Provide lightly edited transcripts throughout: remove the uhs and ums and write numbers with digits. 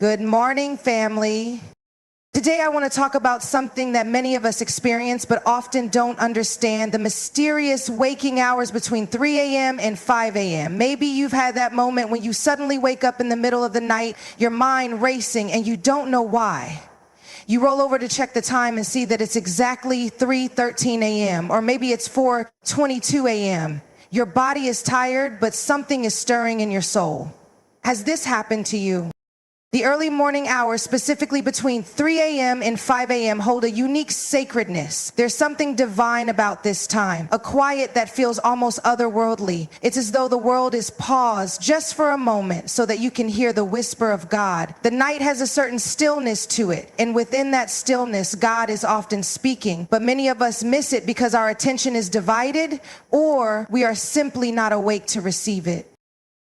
Good morning, family. Today I want to talk about something that many of us experience but often don't understand, the mysterious waking hours between 3 a.m. and 5 a.m. Maybe you've had that moment when you suddenly wake up in the middle of the night, your mind racing, and you don't know why. You roll over to check the time and see that it's exactly 3:13 a.m. or maybe it's 4:22 a.m. Your body is tired, but something is stirring in your soul. Has this happened to you? The early morning hours, specifically between 3 a.m. and 5 a.m., hold a unique sacredness. There's something divine about this time, a quiet that feels almost otherworldly. It's as though the world is paused just for a moment so that you can hear the whisper of God. The night has a certain stillness to it, and within that stillness, God is often speaking. But many of us miss it because our attention is divided, or we are simply not awake to receive it.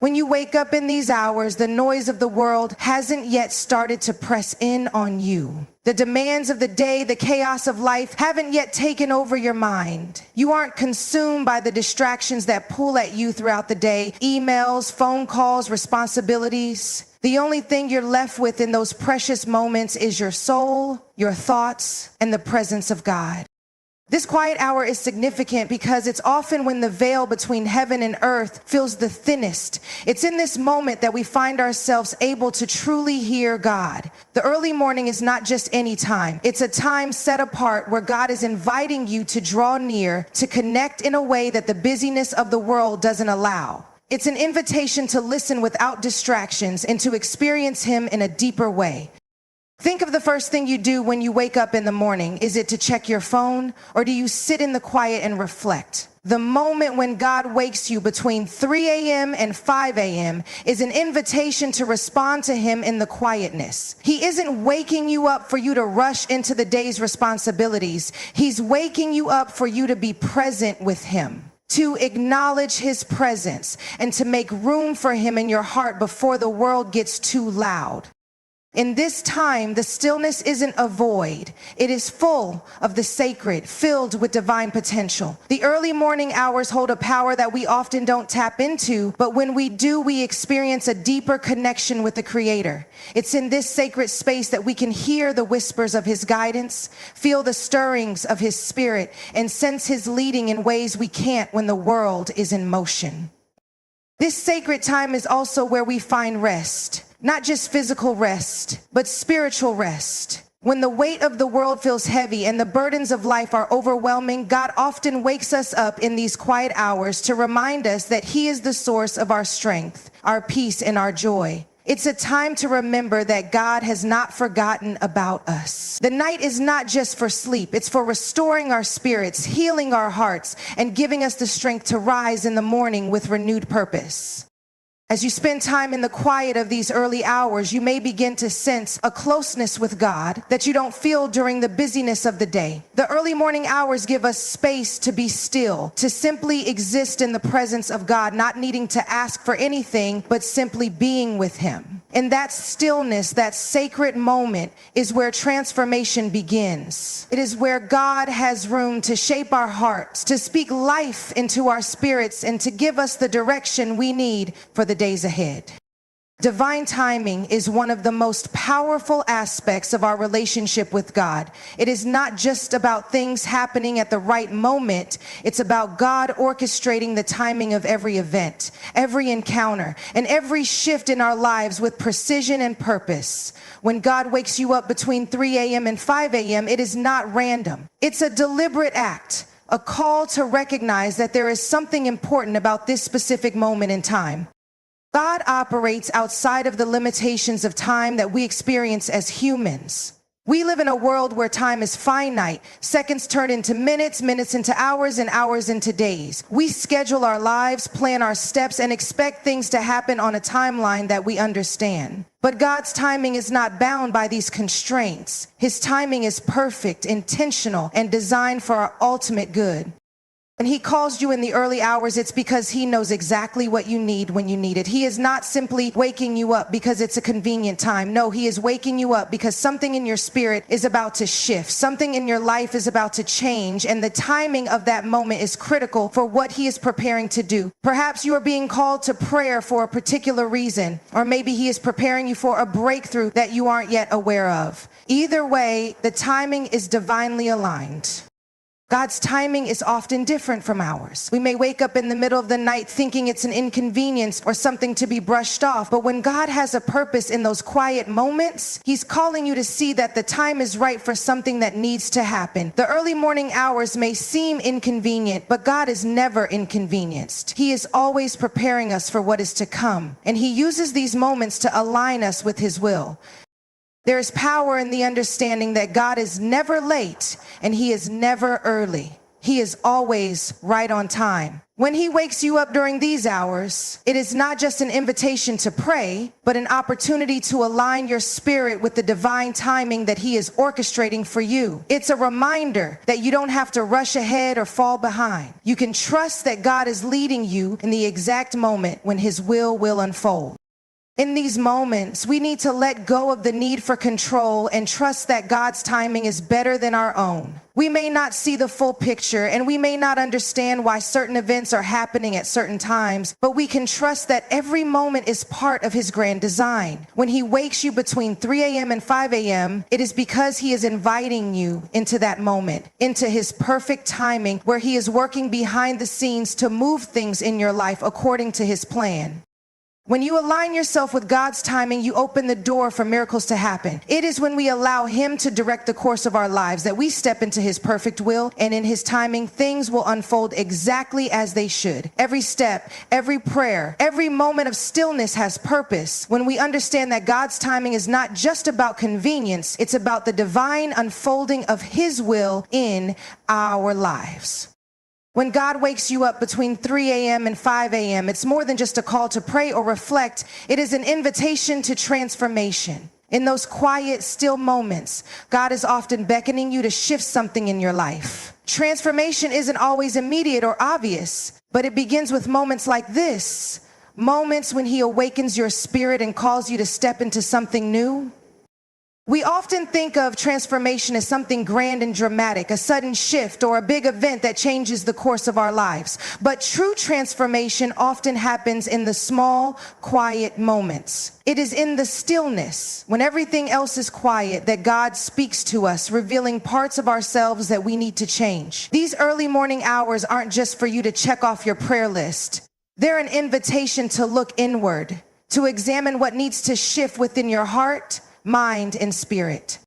When you wake up in these hours, the noise of the world hasn't yet started to press in on you. The demands of the day, the chaos of life haven't yet taken over your mind. You aren't consumed by the distractions that pull at you throughout the day, emails, phone calls, responsibilities. The only thing you're left with in those precious moments is your soul, your thoughts, and the presence of God. This quiet hour is significant because it's often when the veil between heaven and earth feels the thinnest. It's in this moment that we find ourselves able to truly hear God. The early morning is not just any time. It's a time set apart where God is inviting you to draw near, to connect in a way that the busyness of the world doesn't allow. It's an invitation to listen without distractions and to experience Him in a deeper way. Think of the first thing you do when you wake up in the morning. Is it to check your phone, or do you sit in the quiet and reflect? The moment when God wakes you between 3 a.m. and 5 a.m. is an invitation to respond to Him in the quietness. He isn't waking you up for you to rush into the day's responsibilities. He's waking you up for you to be present with Him, to acknowledge His presence, and to make room for Him in your heart before the world gets too loud. In this time, the stillness isn't a void. It is full of the sacred, filled with divine potential. The early morning hours hold a power that we often don't tap into, but when we do, we experience a deeper connection with the Creator. It's in this sacred space that we can hear the whispers of His guidance, feel the stirrings of His Spirit, and sense His leading in ways we can't when the world is in motion. This sacred time is also where we find rest. Not just physical rest, but spiritual rest. When the weight of the world feels heavy and the burdens of life are overwhelming, God often wakes us up in these quiet hours to remind us that He is the source of our strength, our peace, and our joy. It's a time to remember that God has not forgotten about us. The night is not just for sleep. It's for restoring our spirits, healing our hearts, and giving us the strength to rise in the morning with renewed purpose. As you spend time in the quiet of these early hours, you may begin to sense a closeness with God that you don't feel during the busyness of the day. The early morning hours give us space to be still, to simply exist in the presence of God, not needing to ask for anything, but simply being with Him. And that stillness, that sacred moment, is where transformation begins. It is where God has room to shape our hearts, to speak life into our spirits, and to give us the direction we need for the days ahead. Divine timing is one of the most powerful aspects of our relationship with God. It is not just about things happening at the right moment. It's about God orchestrating the timing of every event, every encounter, and every shift in our lives with precision and purpose. When God wakes you up between 3 a.m. and 5 a.m., it is not random. It's a deliberate act, a call to recognize that there is something important about this specific moment in time. God operates outside of the limitations of time that we experience as humans. We live in a world where time is finite. Seconds turn into minutes, minutes into hours, and hours into days. We schedule our lives, plan our steps, and expect things to happen on a timeline that we understand. But God's timing is not bound by these constraints. His timing is perfect, intentional, and designed for our ultimate good. When he calls you in the early hours, it's because he knows exactly what you need when you need it. He is not simply waking you up because it's a convenient time. No, he is waking you up because something in your spirit is about to shift. Something in your life is about to change, and the timing of that moment is critical for what he is preparing to do. Perhaps you are being called to prayer for a particular reason, or maybe he is preparing you for a breakthrough that you aren't yet aware of. Either way, the timing is divinely aligned. God's timing is often different from ours. We may wake up in the middle of the night thinking it's an inconvenience or something to be brushed off, but when God has a purpose in those quiet moments, he's calling you to see that the time is right for something that needs to happen. The early morning hours may seem inconvenient, but God is never inconvenienced. He is always preparing us for what is to come, and he uses these moments to align us with his will. There is power in the understanding that God is never late and he is never early. He is always right on time. When he wakes you up during these hours, it is not just an invitation to pray, but an opportunity to align your spirit with the divine timing that he is orchestrating for you. It's a reminder that you don't have to rush ahead or fall behind. You can trust that God is leading you in the exact moment when his will unfold. In these moments, we need to let go of the need for control and trust that God's timing is better than our own. We may not see the full picture, and we may not understand why certain events are happening at certain times, but we can trust that every moment is part of his grand design. When he wakes you between 3 a.m. and 5 a.m., it is because he is inviting you into that moment, into his perfect timing, where he is working behind the scenes to move things in your life according to his plan. When you align yourself with God's timing, you open the door for miracles to happen. It is when we allow him to direct the course of our lives that we step into his perfect will, and in his timing, things will unfold exactly as they should. Every step, every prayer, every moment of stillness has purpose. When we understand that God's timing is not just about convenience, it's about the divine unfolding of his will in our lives. When God wakes you up between 3 a.m. and 5 a.m., it's more than just a call to pray or reflect. It is an invitation to transformation. In those quiet, still moments, God is often beckoning you to shift something in your life. Transformation isn't always immediate or obvious, but it begins with moments like this. Moments when he awakens your spirit and calls you to step into something new. We often think of transformation as something grand and dramatic, a sudden shift or a big event that changes the course of our lives. But true transformation often happens in the small, quiet moments. It is in the stillness, when everything else is quiet, that God speaks to us, revealing parts of ourselves that we need to change. These early morning hours aren't just for you to check off your prayer list. They're an invitation to look inward, to examine what needs to shift within your heart, mind, and spirit.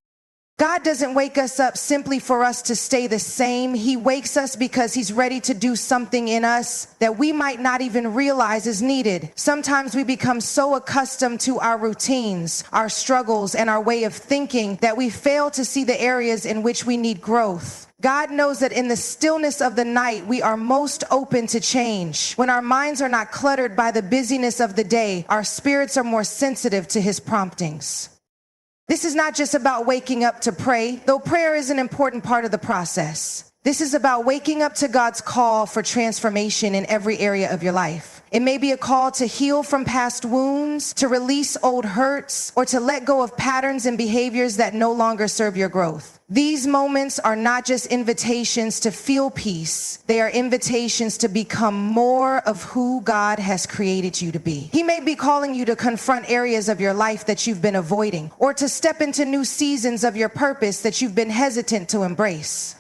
God doesn't wake us up simply for us to stay the same. He wakes us because he's ready to do something in us that we might not even realize is needed. Sometimes we become so accustomed to our routines, our struggles, and our way of thinking that we fail to see the areas in which we need growth. God knows that in the stillness of the night, we are most open to change. When our minds are not cluttered by the busyness of the day, our spirits are more sensitive to his promptings. This is not just about waking up to pray, though prayer is an important part of the process. This is about waking up to God's call for transformation in every area of your life. It may be a call to heal from past wounds, to release old hurts, or to let go of patterns and behaviors that no longer serve your growth. These moments are not just invitations to feel peace. They are invitations to become more of who God has created you to be. He may be calling you to confront areas of your life that you've been avoiding, or to step into new seasons of your purpose that you've been hesitant to embrace.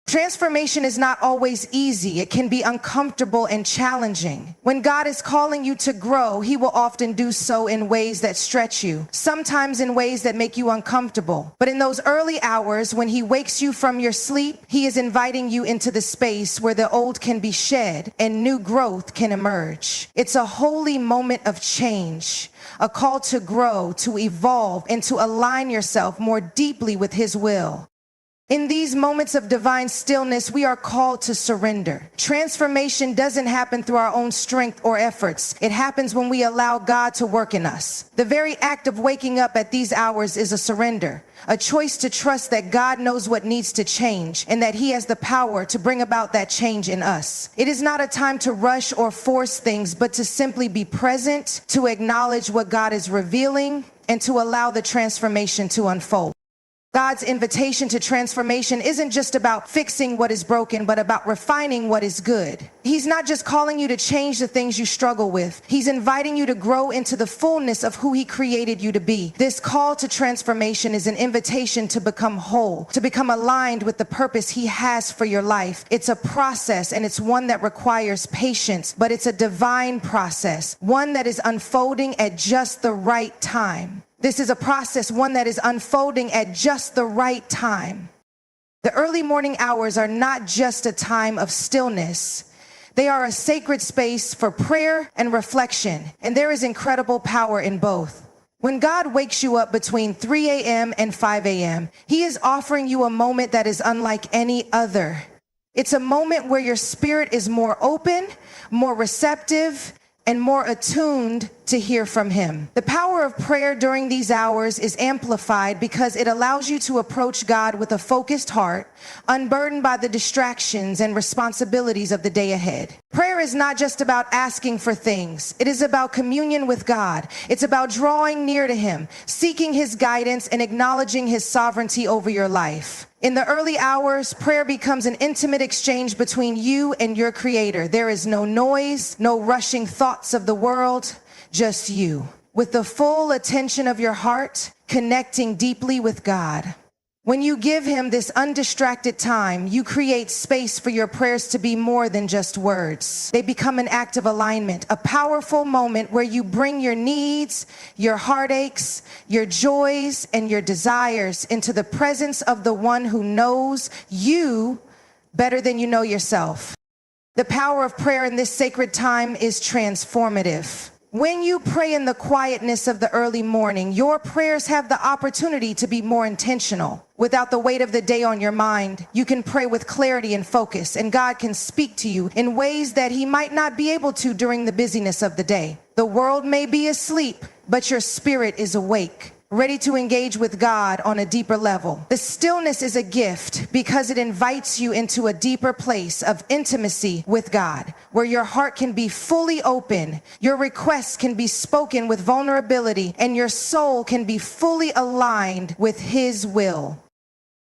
Transformation is not always easy. It can be uncomfortable and challenging. When God is calling you to grow, he will often do so in ways that stretch you, sometimes in ways that make you uncomfortable. But in those early hours, when he wakes you from your sleep, he is inviting you into the space where the old can be shed and new growth can emerge. It's a holy moment of change, a call to grow, to evolve, and to align yourself more deeply with his will. In these moments of divine stillness, we are called to surrender. Transformation doesn't happen through our own strength or efforts. It happens when we allow God to work in us. The very act of waking up at these hours is a surrender, a choice to trust that God knows what needs to change and that He has the power to bring about that change in us. It is not a time to rush or force things, but to simply be present, to acknowledge what God is revealing, and to allow the transformation to unfold. God's invitation to transformation isn't just about fixing what is broken, but about refining what is good. He's not just calling you to change the things you struggle with. He's inviting you to grow into the fullness of who He created you to be. This call to transformation is an invitation to become whole, to become aligned with the purpose He has for your life. It's a process, and it's one that requires patience, but it's a divine process, one that is unfolding at just the right time. This is a process, one that is unfolding at just the right time. The early morning hours are not just a time of stillness. They are a sacred space for prayer and reflection, and there is incredible power in both. When God wakes you up between 3 a.m. and 5 a.m., He is offering you a moment that is unlike any other. It's a moment where your spirit is more open, more receptive, and more attuned to hear from Him. The power of prayer during these hours is amplified because it allows you to approach God with a focused heart, unburdened by the distractions and responsibilities of the day ahead. Prayer is not just about asking for things. It is about communion with God. It's about drawing near to Him, seeking His guidance, and acknowledging His sovereignty over your life. In the early hours, prayer becomes an intimate exchange between you and your Creator. There is no noise, no rushing thoughts of the world, just you, with the full attention of your heart, connecting deeply with God. When you give Him this undistracted time, you create space for your prayers to be more than just words. They become an act of alignment, a powerful moment where you bring your needs, your heartaches, your joys, and your desires into the presence of the one who knows you better than you know yourself. The power of prayer in this sacred time is transformative. When you pray in the quietness of the early morning, your prayers have the opportunity to be more intentional. Without the weight of the day on your mind, you can pray with clarity and focus, and God can speak to you in ways that He might not be able to during the busyness of the day. The world may be asleep, but your spirit is awake, ready to engage with God on a deeper level. The stillness is a gift because it invites you into a deeper place of intimacy with God, where your heart can be fully open, your requests can be spoken with vulnerability, and your soul can be fully aligned with His will.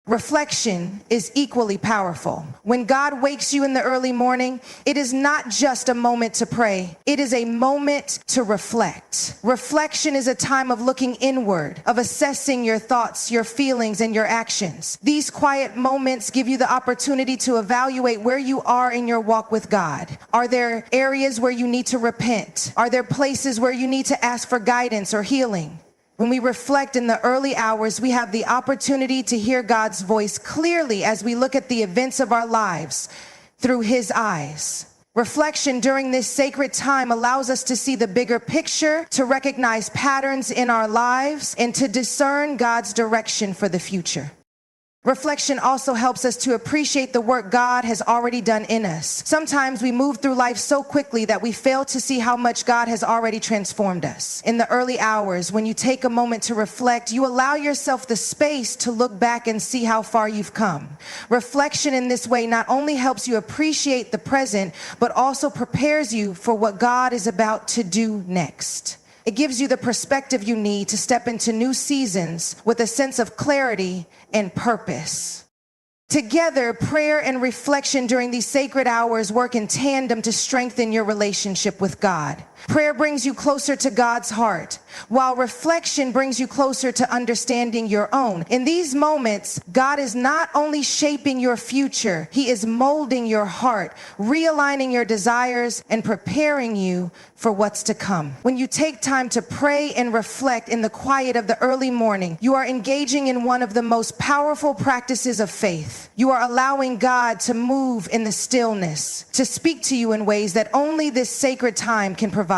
Reflection is equally powerful. When God wakes you in the early morning, it is not just a moment to pray. It is a moment to reflect. Reflection is a time of looking inward, of assessing your thoughts, your feelings, and your actions. These quiet moments give you the opportunity to evaluate where you are in your walk with God. Are there areas where you need to repent? Are there places where you need to ask for guidance or healing? When we reflect in the early hours, we have the opportunity to hear God's voice clearly as we look at the events of our lives through His eyes. Reflection during this sacred time allows us to see the bigger picture, to recognize patterns in our lives, and to discern God's direction for the future. Reflection also helps us to appreciate the work God has already done in us. Sometimes we move through life so quickly that we fail to see how much God has already transformed us. In the early hours, when you take a moment to reflect, you allow yourself the space to look back and see how far you've come. Reflection in this way not only helps you appreciate the present, but also prepares you for what God is about to do next. It gives you the perspective you need to step into new seasons with a sense of clarity and purpose. Together, prayer and reflection during these sacred hours work in tandem to strengthen your relationship with God. Prayer brings you closer to God's heart, while reflection brings you closer to understanding your own. In these moments, God is not only shaping your future, He is molding your heart, realigning your desires, and preparing you for what's to come. When you take time to pray and reflect in the quiet of the early morning, you are engaging in one of the most powerful practices of faith. You are allowing God to move in the stillness, to speak to you in ways that only this sacred time can provide.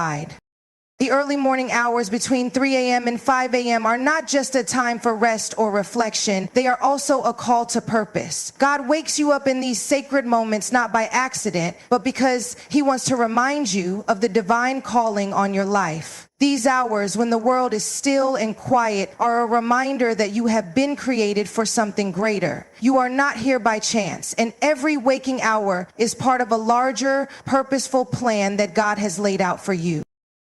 The early morning hours between 3 a.m. and 5 a.m. are not just a time for rest or reflection. They are also a call to purpose. God wakes you up in these sacred moments not by accident, but because he wants to remind you of the divine calling on your life. These hours, when the world is still and quiet, are a reminder that you have been created for something greater. You are not here by chance, and every waking hour is part of a larger, purposeful plan that God has laid out for you.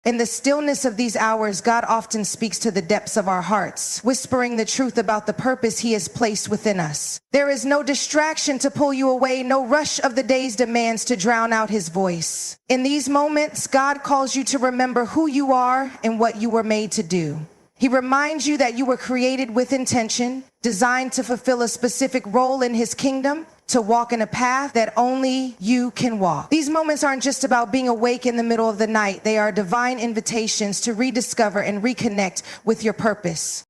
In the stillness of these hours, God often speaks to the depths of our hearts, whispering the truth about the purpose he has placed within us. There is no distraction to pull you away, no rush of the day's demands to drown out his voice. In these moments, God calls you to remember who you are and what you were made to do. He reminds you that you were created with intention, designed to fulfill a specific role in his kingdom, to walk in a path that only you can walk. These moments aren't just about being awake in the middle of the night. They are divine invitations to rediscover and reconnect with your purpose.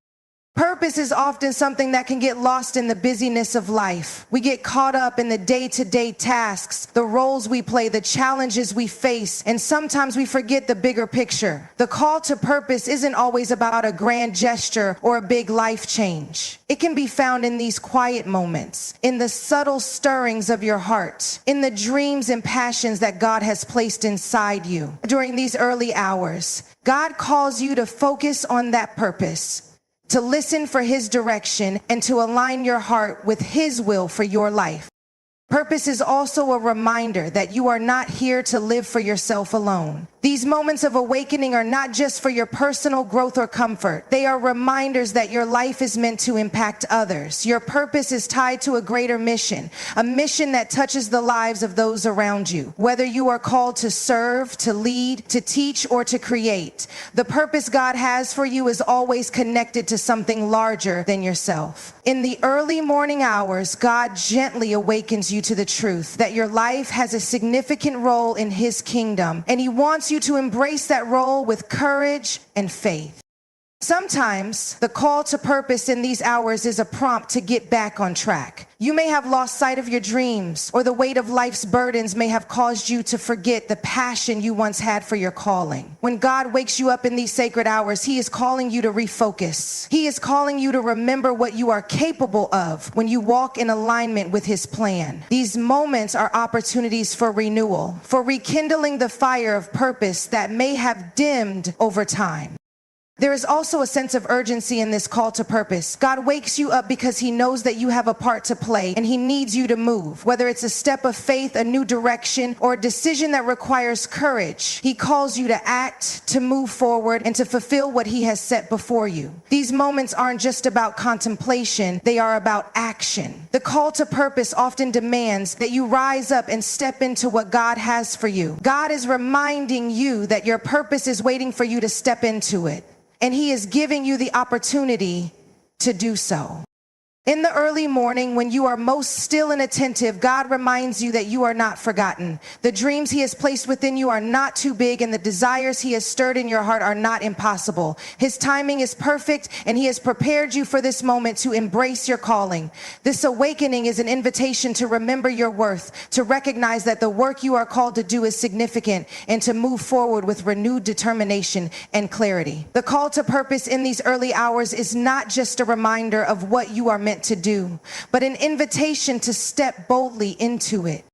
Purpose is often something that can get lost in the busyness of life. We get caught up in the day-to-day tasks, the roles we play, the challenges we face, and sometimes we forget the bigger picture. The call to purpose isn't always about a grand gesture or a big life change. It can be found in these quiet moments, in the subtle stirrings of your heart, in the dreams and passions that God has placed inside you. During these early hours, God calls you to focus on that purpose, to listen for his direction, and to align your heart with his will for your life. Purpose is also a reminder that you are not here to live for yourself alone. These moments of awakening are not just for your personal growth or comfort. They are reminders that your life is meant to impact others. Your purpose is tied to a greater mission, a mission that touches the lives of those around you. Whether you are called to serve, to lead, to teach, or to create, the purpose God has for you is always connected to something larger than yourself. In the early morning hours, God gently awakens you to the truth that your life has a significant role in his kingdom, and he wants you to embrace that role with courage and faith. Sometimes the call to purpose in these hours is a prompt to get back on track. You may have lost sight of your dreams, or the weight of life's burdens may have caused you to forget the passion you once had for your calling. When God wakes you up in these sacred hours, he is calling you to refocus. He is calling you to remember what you are capable of when you walk in alignment with his plan. These moments are opportunities for renewal, for rekindling the fire of purpose that may have dimmed over time. There is also a sense of urgency in this call to purpose. God wakes you up because he knows that you have a part to play and he needs you to move. Whether it's a step of faith, a new direction, or a decision that requires courage, he calls you to act, to move forward, and to fulfill what he has set before you. These moments aren't just about contemplation, they are about action. The call to purpose often demands that you rise up and step into what God has for you. God is reminding you that your purpose is waiting for you to step into it, and he is giving you the opportunity to do so. In the early morning, when you are most still and attentive, God reminds you that you are not forgotten. The dreams he has placed within you are not too big, and the desires he has stirred in your heart are not impossible. His timing is perfect, and he has prepared you for this moment to embrace your calling. This awakening is an invitation to remember your worth, to recognize that the work you are called to do is significant, and to move forward with renewed determination and clarity. The call to purpose in these early hours is not just a reminder of what you are meant to do, but an invitation to step boldly into it.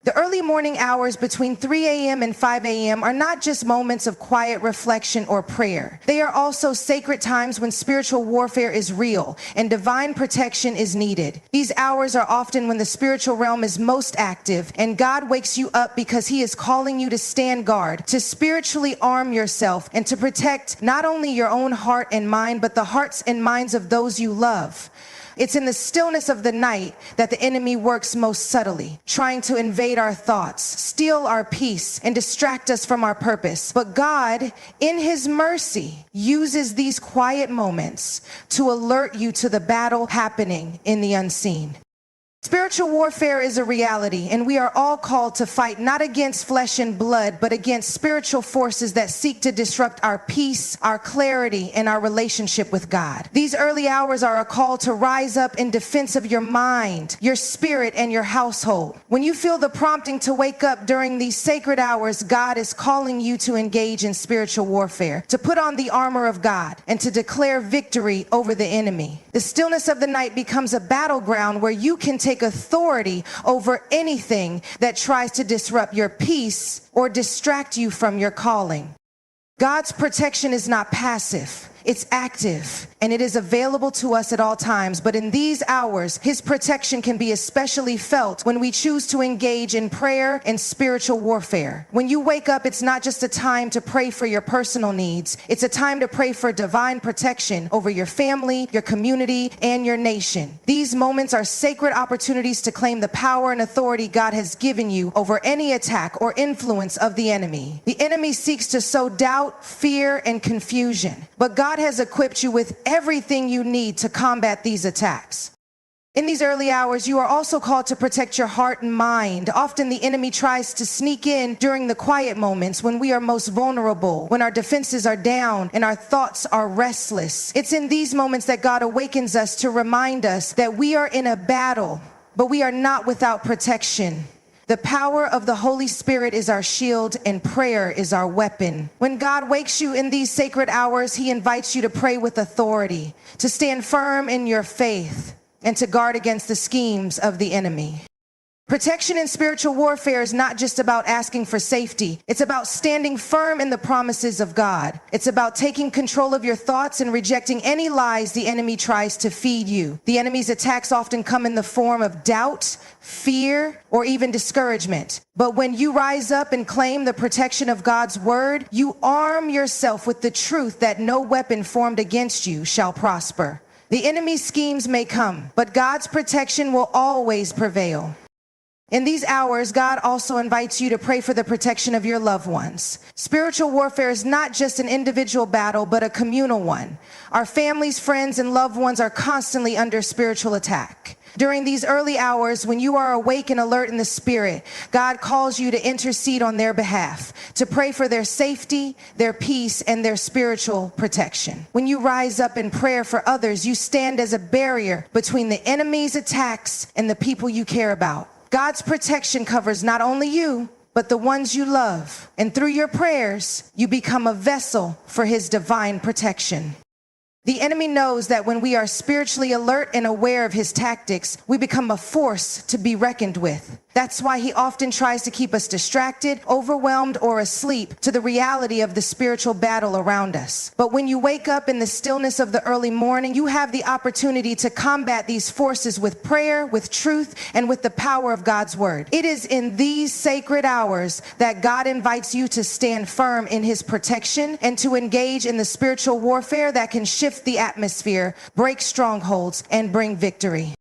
The early morning hours between 3 a.m. and 5 a.m. are not just moments of quiet reflection or prayer. They are also sacred times when spiritual warfare is real and divine protection is needed. These hours are often when the spiritual realm is most active, and God wakes you up because he is calling you to stand guard, to spiritually arm yourself, and to protect not only your own heart and mind, but the hearts and minds of those you love. It's in the stillness of the night that the enemy works most subtly, trying to invade our thoughts, steal our peace, and distract us from our purpose. But God, in his mercy, uses these quiet moments to alert you to the battle happening in the unseen. Spiritual warfare is a reality, and we are all called to fight not against flesh and blood, but against spiritual forces that seek to disrupt our peace, our clarity, and our relationship with God. These early hours are a call to rise up in defense of your mind, your spirit, and your household. When you feel the prompting to wake up during these sacred hours, God is calling you to engage in spiritual warfare, to put on the armor of God, and to declare victory over the enemy. The stillness of the night becomes a battleground where you can take authority over anything that tries to disrupt your peace or distract you from your calling. God's protection is not passive. It's active, and it is available to us at all times. But in these hours, His protection can be especially felt when we choose to engage in prayer and spiritual warfare. When you wake up, it's not just a time to pray for your personal needs. It's a time to pray for divine protection over your family, your community, and your nation. These moments are sacred opportunities to claim the power and authority God has given you over any attack or influence of the enemy. The enemy seeks to sow doubt, fear, and confusion. But God has equipped you with everything you need to combat these attacks. In these early hours, you are also called to protect your heart and mind. Often the enemy tries to sneak in during the quiet moments when we are most vulnerable, when our defenses are down and our thoughts are restless. It's in these moments that God awakens us to remind us that we are in a battle, but we are not without protection. The power of the Holy Spirit is our shield, and prayer is our weapon. When God wakes you in these sacred hours, He invites you to pray with authority, to stand firm in your faith, and to guard against the schemes of the enemy. Protection in spiritual warfare is not just about asking for safety. It's about standing firm in the promises of God. It's about taking control of your thoughts and rejecting any lies the enemy tries to feed you. The enemy's attacks often come in the form of doubt, fear, or even discouragement. But when you rise up and claim the protection of God's word, you arm yourself with the truth that no weapon formed against you shall prosper. The enemy's schemes may come, but God's protection will always prevail. In these hours, God also invites you to pray for the protection of your loved ones. Spiritual warfare is not just an individual battle, but a communal one. Our families, friends, and loved ones are constantly under spiritual attack. During these early hours, when you are awake and alert in the Spirit, God calls you to intercede on their behalf, to pray for their safety, their peace, and their spiritual protection. When you rise up in prayer for others, you stand as a barrier between the enemy's attacks and the people you care about. God's protection covers not only you, but the ones you love. And through your prayers, you become a vessel for His divine protection. The enemy knows that when we are spiritually alert and aware of his tactics, we become a force to be reckoned with. That's why he often tries to keep us distracted, overwhelmed, or asleep to the reality of the spiritual battle around us. But when you wake up in the stillness of the early morning, you have the opportunity to combat these forces with prayer, with truth, and with the power of God's word. It is in these sacred hours that God invites you to stand firm in His protection and to engage in the spiritual warfare that can shift the atmosphere, break strongholds, and bring victory.